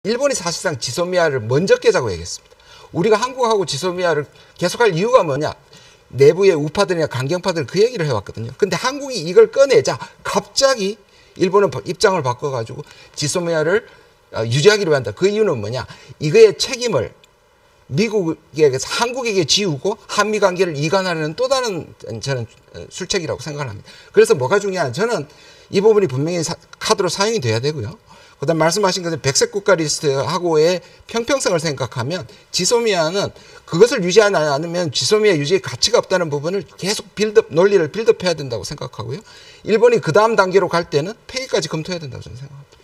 일본이 사실상 지소미아를 먼저 깨자고 얘기했습니다. 우리가 한국하고 지소미아를 계속할 이유가 뭐냐? 내부의 우파들이나 강경파들 그 얘기를 해왔거든요. 근데 한국이 이걸 꺼내자 갑자기 일본은 입장을 바꿔가지고 지소미아를 유지하기로 한다. 그 이유는 뭐냐? 이거의 책임을 미국에게 한국에게 지우고 한미 관계를 이관하려는 또 다른 저는 술책이라고 생각을 합니다. 그래서 뭐가 중요한 저는 이 부분이 분명히 카드로 사용이 돼야 되고요. 그다음 말씀하신 것은 백색 국가 리스트하고의 평평성을 생각하면 지소미아는 그것을 유지하지 않으면 지소미아 유지의 가치가 없다는 부분을 계속 논리를 빌드업해야 된다고 생각하고요. 일본이 그 다음 단계로 갈 때는 폐기까지 검토해야 된다고 저는 생각합니다.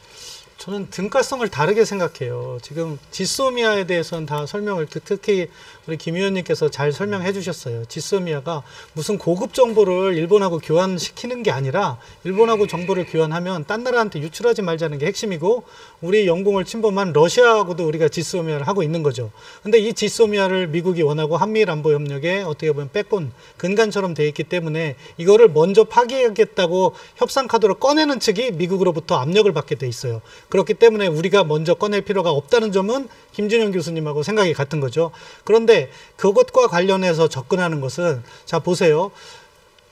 저는 등가성을 다르게 생각해요. 지금 지소미아에 대해서는 다 설명을 특히 우리 김 의원님께서 잘 설명해 주셨어요. 지소미아가 무슨 고급 정보를 일본하고 교환시키는 게 아니라 일본하고 정보를 교환하면 딴 나라한테 유출하지 말자는 게 핵심이고 우리 영공을 침범한 러시아하고도 우리가 지소미아를 하고 있는 거죠. 근데 이 지소미아를 미국이 원하고 한미일 안보 협력에 어떻게 보면 백본 근간처럼 돼 있기 때문에 이거를 먼저 파기하겠다고 협상 카드로 꺼내는 측이 미국으로부터 압력을 받게 돼 있어요. 그렇기 때문에 우리가 먼저 꺼낼 필요가 없다는 점은 김준영 교수님하고 생각이 같은 거죠. 그런데 그것과 관련해서 접근하는 것은 자 보세요.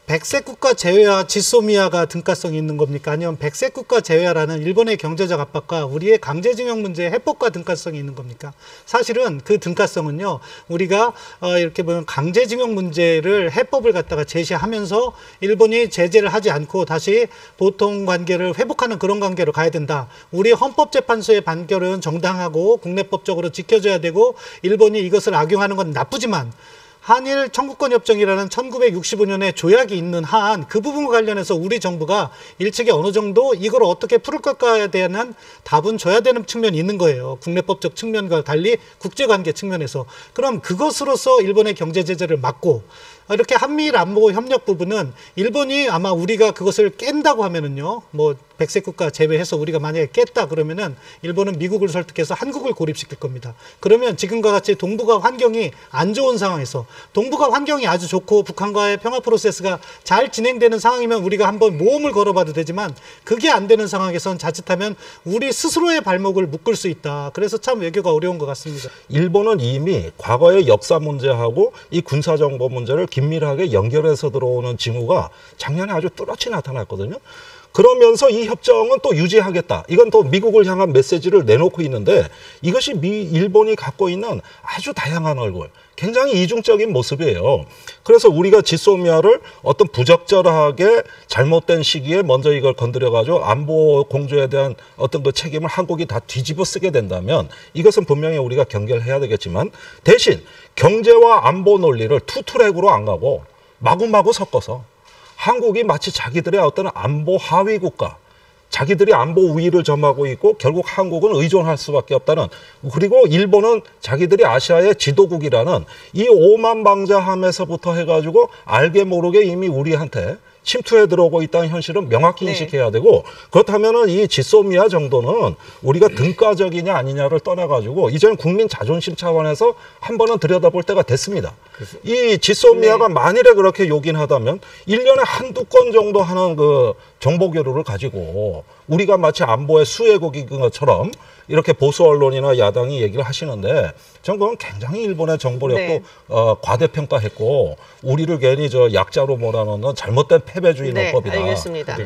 백색 국가 제외와 지소미아가 등가성이 있는 겁니까? 아니면 백색 국가 제외라는 일본의 경제적 압박과 우리의 강제징용 문제의 해법과 등가성이 있는 겁니까? 사실은 그 등가성은요. 우리가 이렇게 보면 강제징용 문제를 해법을 갖다가 제시하면서 일본이 제재를 하지 않고 다시 보통 관계를 회복하는 그런 관계로 가야 된다. 우리 헌법재판소의 판결은 정당하고 국내법적으로 지켜져야 되고 일본이 이것을 악용하는 건 나쁘지만 한일 청구권협정이라는 1965년에 조약이 있는 한 그 부분과 관련해서 우리 정부가 일측에 어느 정도 이걸 어떻게 풀을 것까에 대한 답은 줘야 되는 측면이 있는 거예요. 국내법적 측면과 달리 국제관계 측면에서. 그럼 그것으로서 일본의 경제 제재를 막고 이렇게 한미일 안보 협력 부분은 일본이 아마 우리가 그것을 깬다고 하면은요. 뭐 백색 국가 제외해서 우리가 만약에 깼다 그러면은 일본은 미국을 설득해서 한국을 고립시킬 겁니다. 그러면 지금과 같이 동북아 환경이 안 좋은 상황에서 동북아 환경이 아주 좋고 북한과의 평화 프로세스가 잘 진행되는 상황이면 우리가 한번 모험을 걸어봐도 되지만 그게 안 되는 상황에선 자칫하면 우리 스스로의 발목을 묶을 수 있다. 그래서 참 외교가 어려운 것 같습니다. 일본은 이미 과거의 역사 문제하고 이 군사정보 문제를 긴밀하게 연결해서 들어오는 징후가 작년에 아주 뚜렷이 나타났거든요. 그러면서 이 협정은 또 유지하겠다. 이건 또 미국을 향한 메시지를 내놓고 있는데 이것이 일본이 갖고 있는 아주 다양한 얼굴, 굉장히 이중적인 모습이에요. 그래서 우리가 지소미아를 어떤 부적절하게 잘못된 시기에 먼저 이걸 건드려가지고 안보 공조에 대한 어떤 그 책임을 한국이 다 뒤집어 쓰게 된다면 이것은 분명히 우리가 경계를 해야 되겠지만 대신 경제와 안보 논리를 투트랙으로 안 가고 마구마구 섞어서 한국이 마치 자기들의 어떤 안보 하위 국가, 자기들이 안보 우위를 점하고 있고 결국 한국은 의존할 수밖에 없다는, 그리고 일본은 자기들이 아시아의 지도국이라는 이 오만방자함에서부터 해가지고 알게 모르게 이미 우리한테 침투해 들어오고 있다는 현실은 명확히 인식해야 되고, 그렇다면은 이 지소미아 정도는 우리가 등가적이냐 아니냐를 떠나가지고 이제는 국민 자존심 차원에서 한 번은 들여다볼 때가 됐습니다. 이 지소미아가 만일에 그렇게 요긴하다면 1년에 한두 건 정도 하는 그 정보 교류를 가지고 우리가 마치 안보의 수혜국인 것처럼 이렇게 보수 언론이나 야당이 얘기를 하시는데 저는 그건 굉장히 일본의 정보력도 과대평가했고 우리를 괜히 저 약자로 몰아넣는 잘못된 패배주의 논법이다. 알겠습니다.